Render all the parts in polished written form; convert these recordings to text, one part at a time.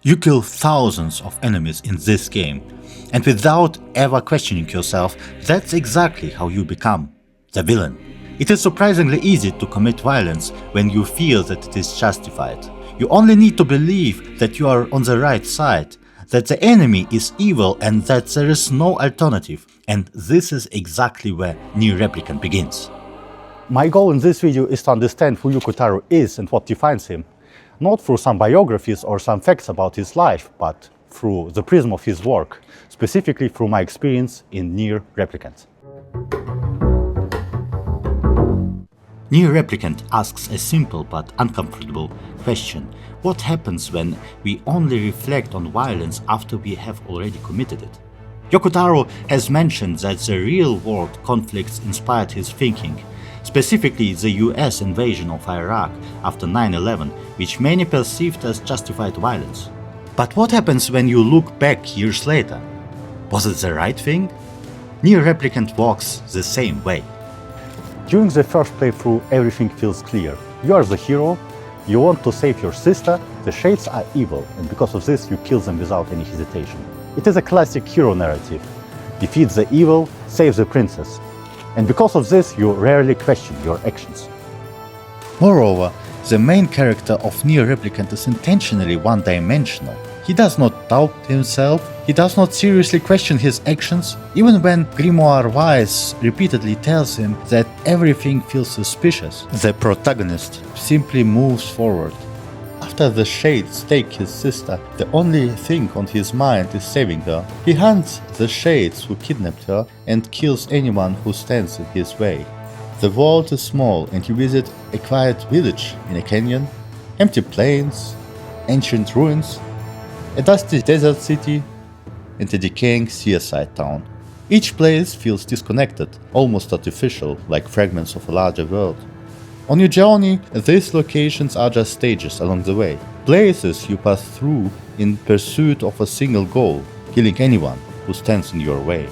You kill thousands of enemies in this game, and without ever questioning yourself, that's exactly how you become the villain. It is surprisingly easy to commit violence when you feel that it is justified. You only need to believe that you are on the right side, that the enemy is evil and that there is no alternative, and this is exactly where NieR Replicant begins. My goal in this video is to understand who Yoko Taro is and what defines him, not through some biographies or some facts about his life, but through the prism of his work, specifically through my experience in NieR Replicant. NieR Replicant asks a simple but uncomfortable question. What happens when we only reflect on violence after we have already committed it? Yoko Taro has mentioned that the real-world conflicts inspired his thinking, specifically the US invasion of Iraq after 9/11, which many perceived as justified violence. But what happens when you look back years later? Was it the right thing? NieR Replicant walks the same way. During the first playthrough, everything feels clear. You are the hero, you want to save your sister, the Shades are evil, and because of this you kill them without any hesitation. It is a classic hero narrative. Defeat the evil, save the princess. And because of this, you rarely question your actions. Moreover, the main character of NieR Replicant is intentionally one-dimensional. He does not doubt himself, he does not seriously question his actions, even when Grimoire Weiss repeatedly tells him that everything feels suspicious. The protagonist simply moves forward. After the Shades take his sister, the only thing on his mind is saving her. He hunts the Shades who kidnapped her and kills anyone who stands in his way. The world is small and you visit a quiet village in a canyon, empty plains, ancient ruins, a dusty desert city, and a decaying seaside town. Each place feels disconnected, almost artificial, like fragments of a larger world. On your journey, these locations are just stages along the way, places you pass through in pursuit of a single goal, killing anyone who stands in your way.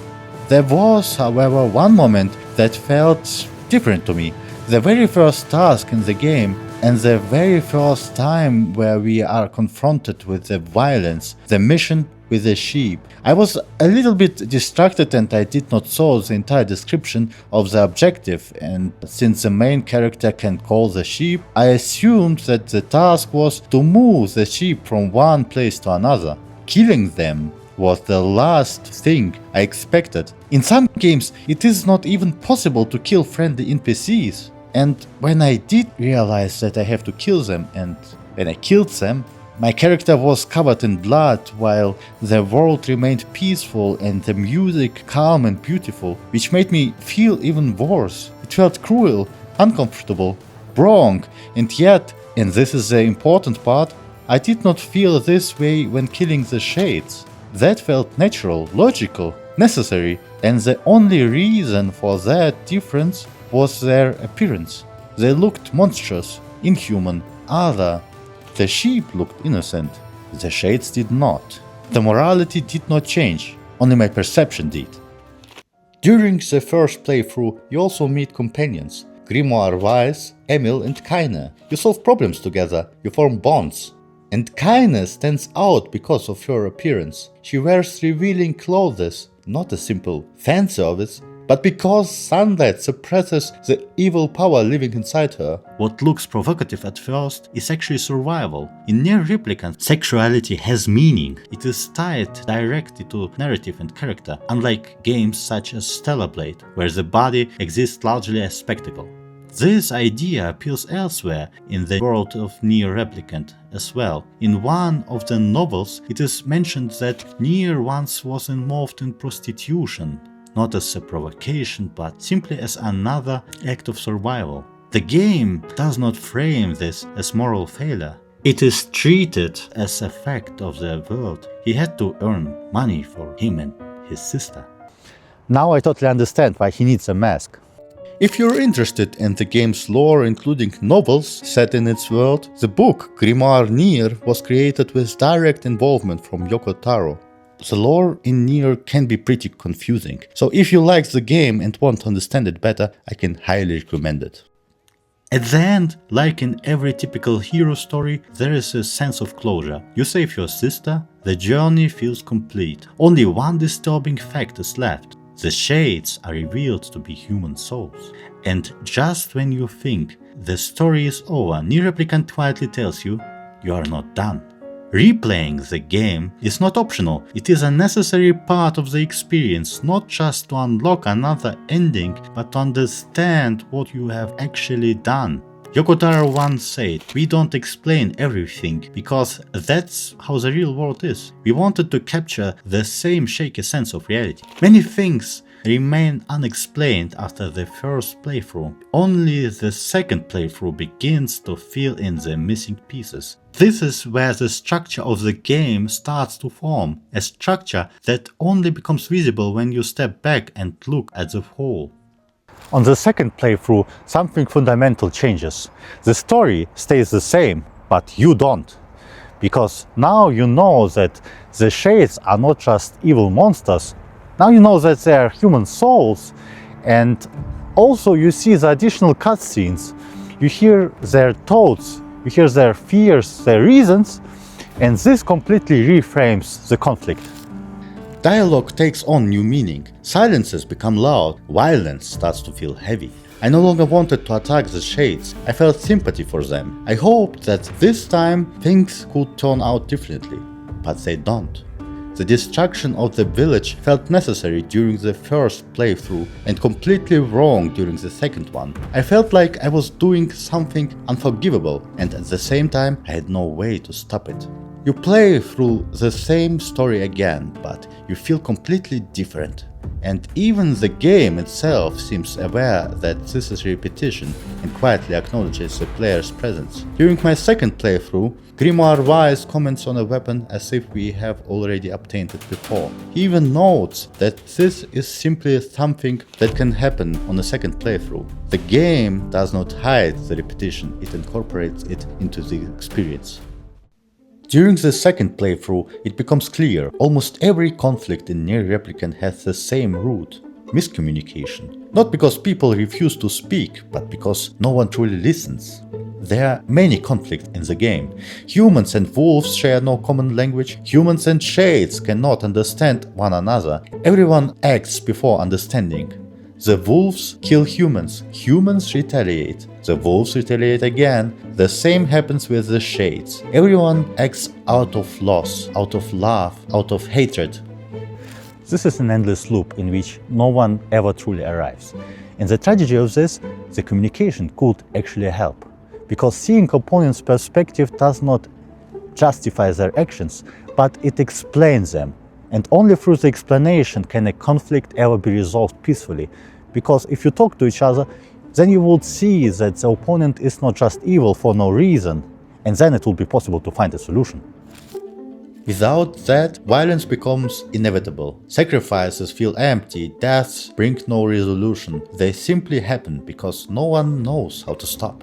There was, however, one moment that felt different to me. The very first task in the game and the very first time where we are confronted with the violence, the mission with the sheep. I was a little bit distracted and I did not saw the entire description of the objective, and since the main character can call the sheep, I assumed that the task was to move the sheep from one place to another. Killing them was the last thing I expected. In some games, it is not even possible to kill friendly NPCs. And when I did realize that I have to kill them, and when I killed them, my character was covered in blood while the world remained peaceful and the music calm and beautiful, which made me feel even worse. It felt cruel, uncomfortable, wrong, and yet, and this is the important part, I did not feel this way when killing the Shades. That felt natural, logical, necessary, and the only reason for that difference was their appearance. They looked monstrous, inhuman, other. The sheep looked innocent. The Shades did not. The morality did not change, only my perception did. During the first playthrough, you also meet companions, Grimoire Weiss, Emil and Kaine. You solve problems together, you form bonds. And Kaine stands out because of her appearance. She wears revealing clothes, not a simple fan service, but because sunlight suppresses the evil power living inside her. What looks provocative at first is actually survival. In NieR Replicant, sexuality has meaning. It is tied directly to narrative and character, unlike games such as Stellar Blade, where the body exists largely as spectacle. This idea appears elsewhere in the world of NieR Replicant as well. In one of the novels, it is mentioned that NieR once was involved in prostitution, not as a provocation, but simply as another act of survival. The game does not frame this as moral failure. It is treated as a fact of the world. He had to earn money for him and his sister. Now I totally understand why he needs a mask. If you're interested in the game's lore, including novels set in its world, the book Grimoire NieR was created with direct involvement from Yoko Taro. The lore in NieR can be pretty confusing, so if you like the game and want to understand it better, I can highly recommend it. At the end, like in every typical hero story, there is a sense of closure. You save your sister, the journey feels complete. Only one disturbing fact is left. The shades are revealed to be human souls. And just when you think the story is over, NieR Replicant quietly tells you, you are not done. Replaying the game is not optional, it is a necessary part of the experience, not just to unlock another ending, but to understand what you have actually done. Yoko Taro once said, we don't explain everything, because that's how the real world is. We wanted to capture the same shaky sense of reality. Many things remain unexplained after the first playthrough. Only the second playthrough begins to fill in the missing pieces. This is where the structure of the game starts to form, a structure that only becomes visible when you step back and look at the whole. On the second playthrough, something fundamental changes. The story stays the same, but you don't. Because now you know that the shades are not just evil monsters, now you know that they are human souls, and also you see the additional cutscenes. You hear their thoughts, you hear their fears, their reasons, and this completely reframes the conflict. Dialogue takes on new meaning, silences become loud, violence starts to feel heavy. I no longer wanted to attack the shades, I felt sympathy for them. I hoped that this time things could turn out differently, but they don't. The destruction of the village felt necessary during the first playthrough and completely wrong during the second one. I felt like I was doing something unforgivable, and at the same time I had no way to stop it. You play through the same story again, but you feel completely different. And even the game itself seems aware that this is repetition and quietly acknowledges the player's presence. During my second playthrough, Grimoire Wise comments on a weapon as if we have already obtained it before. He even notes that this is simply something that can happen on a second playthrough. The game does not hide the repetition, it incorporates it into the experience. During the second playthrough, it becomes clear almost every conflict in NieR Replicant has the same root: miscommunication. Not because people refuse to speak, but because no one truly listens. There are many conflicts in the game. Humans and wolves share no common language. Humans and shades cannot understand one another. Everyone acts before understanding. The wolves kill humans. Humans retaliate. The wolves retaliate again. The same happens with the shades. Everyone acts out of loss, out of love, out of hatred. This is an endless loop in which no one ever truly arrives. And the tragedy of this, the communication could actually help. Because seeing opponent's perspective does not justify their actions, but it explains them. And only through the explanation can a conflict ever be resolved peacefully. Because if you talk to each other, then you will see that the opponent is not just evil for no reason, and then it will be possible to find a solution. Without that, violence becomes inevitable. Sacrifices feel empty, deaths bring no resolution. They simply happen because no one knows how to stop.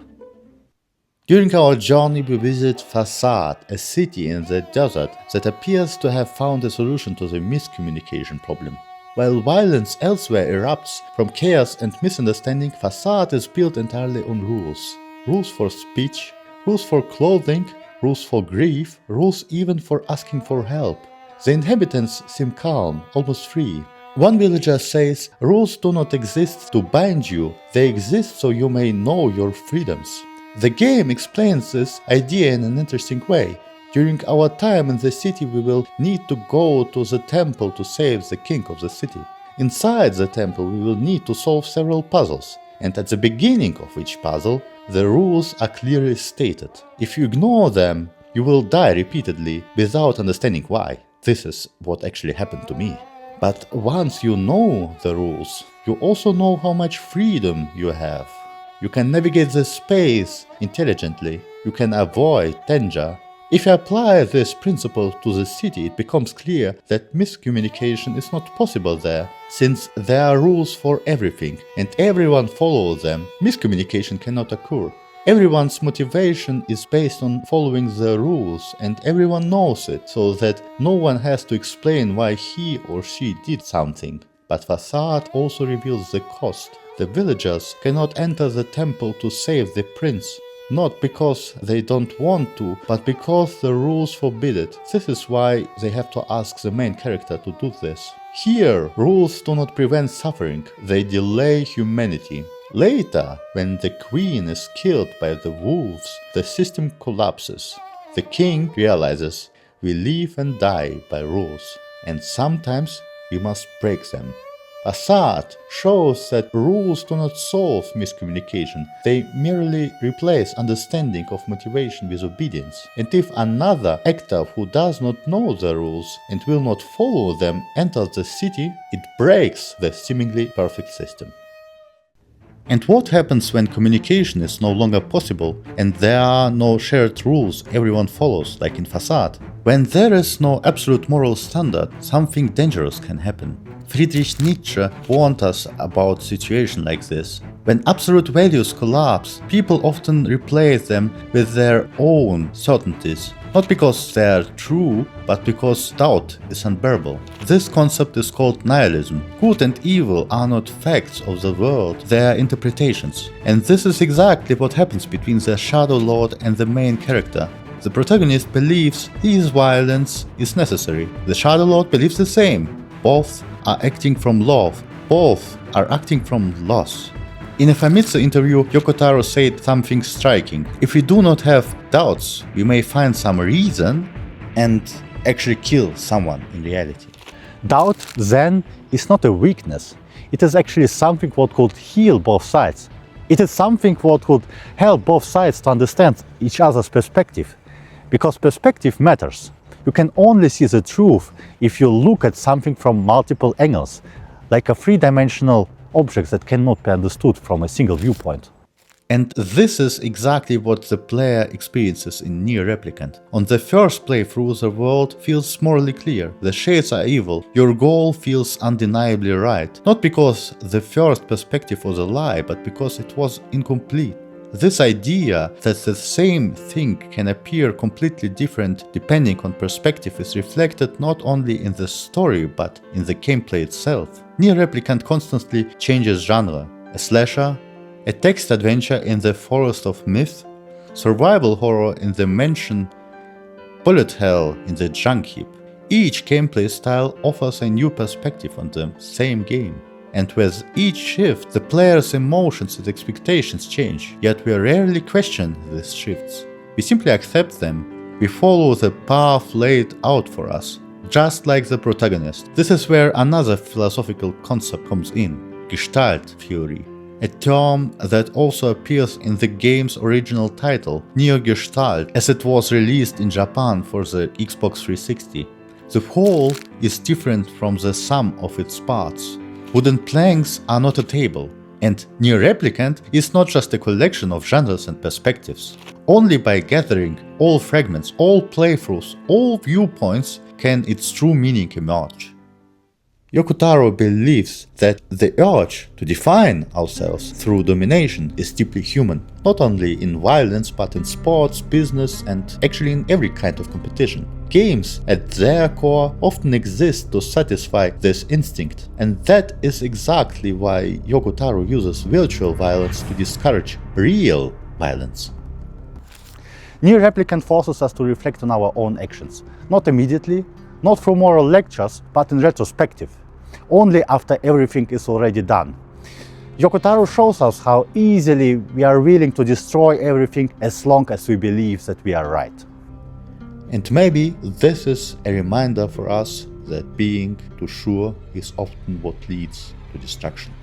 During our journey we visit Facade, a city in the desert that appears to have found a solution to the miscommunication problem. While violence elsewhere erupts from chaos and misunderstanding, Facade is built entirely on rules. Rules for speech, rules for clothing, rules for grief, rules even for asking for help. The inhabitants seem calm, almost free. One villager says, rules do not exist to bind you, they exist so you may know your freedoms. The game explains this idea in an interesting way. During our time in the city we will need to go to the temple to save the king of the city. Inside the temple we will need to solve several puzzles, and at the beginning of each puzzle the rules are clearly stated. If you ignore them, you will die repeatedly without understanding why. This is what actually happened to me. But once you know the rules, you also know how much freedom you have. You can navigate the space intelligently, you can avoid danger. If you apply this principle to the city, it becomes clear that miscommunication is not possible there. Since there are rules for everything and everyone follows them, miscommunication cannot occur. Everyone's motivation is based on following the rules and everyone knows it, so that no one has to explain why he or she did something. But Facade also reveals the cost. The villagers cannot enter the temple to save the prince, not because they don't want to, but because the rules forbid it. This is why they have to ask the main character to do this. Here, rules do not prevent suffering, they delay humanity. Later, when the queen is killed by the wolves, the system collapses. The king realizes we live and die by rules, and sometimes we must break them. Facade shows that rules do not solve miscommunication, they merely replace understanding of motivation with obedience. And if another actor who does not know the rules and will not follow them enters the city, it breaks the seemingly perfect system. And what happens when communication is no longer possible and there are no shared rules everyone follows, like in Facade? When there is no absolute moral standard, something dangerous can happen. Friedrich Nietzsche warned us about situations like this. When absolute values collapse, people often replace them with their own certainties, not because they are true, but because doubt is unbearable. This concept is called nihilism. Good and evil are not facts of the world, they are interpretations. And this is exactly what happens between the Shadow Lord and the main character. The protagonist believes his violence is necessary. The Shadow Lord believes the same. Both are acting from love. Both are acting from loss. In a Famitsu interview, Yoko Taro said something striking. If we do not have doubts, we may find some reason and actually kill someone in reality. Doubt, then, is not a weakness. It is actually something what could heal both sides. It is something what could help both sides to understand each other's perspective. Because perspective matters. You can only see the truth if you look at something from multiple angles, like a three-dimensional object that cannot be understood from a single viewpoint. And this is exactly what the player experiences in NieR Replicant. On the first playthrough, the world feels morally clear. The shades are evil. Your goal feels undeniably right. Not because the first perspective was a lie, but because it was incomplete. This idea that the same thing can appear completely different depending on perspective is reflected not only in the story but in the gameplay itself. NieR Replicant constantly changes genre. A slasher, a text adventure in the forest of myth, survival horror in the mansion, bullet hell in the junk heap. Each gameplay style offers a new perspective on the same game. And with each shift, the player's emotions and expectations change, yet we rarely question these shifts. We simply accept them. We follow the path laid out for us, just like the protagonist. This is where another philosophical concept comes in, Gestalt theory, a term that also appears in the game's original title, NieR Gestalt, as it was released in Japan for the Xbox 360. The whole is different from the sum of its parts. Wooden planks are not a table, and NieR Replicant is not just a collection of genres and perspectives. Only by gathering all fragments, all playthroughs, all viewpoints can its true meaning emerge. Yoko Taro believes that the urge to define ourselves through domination is deeply human, not only in violence but in sports, business, and actually in every kind of competition. Games, at their core, often exist to satisfy this instinct, and that is exactly why Yoko Taro uses virtual violence to discourage real violence. NieR Replicant forces us to reflect on our own actions, not immediately, not through moral lectures, but in retrospective, only after everything is already done. Yoko Taro shows us how easily we are willing to destroy everything as long as we believe that we are right. And maybe this is a reminder for us that being too sure is often what leads to destruction.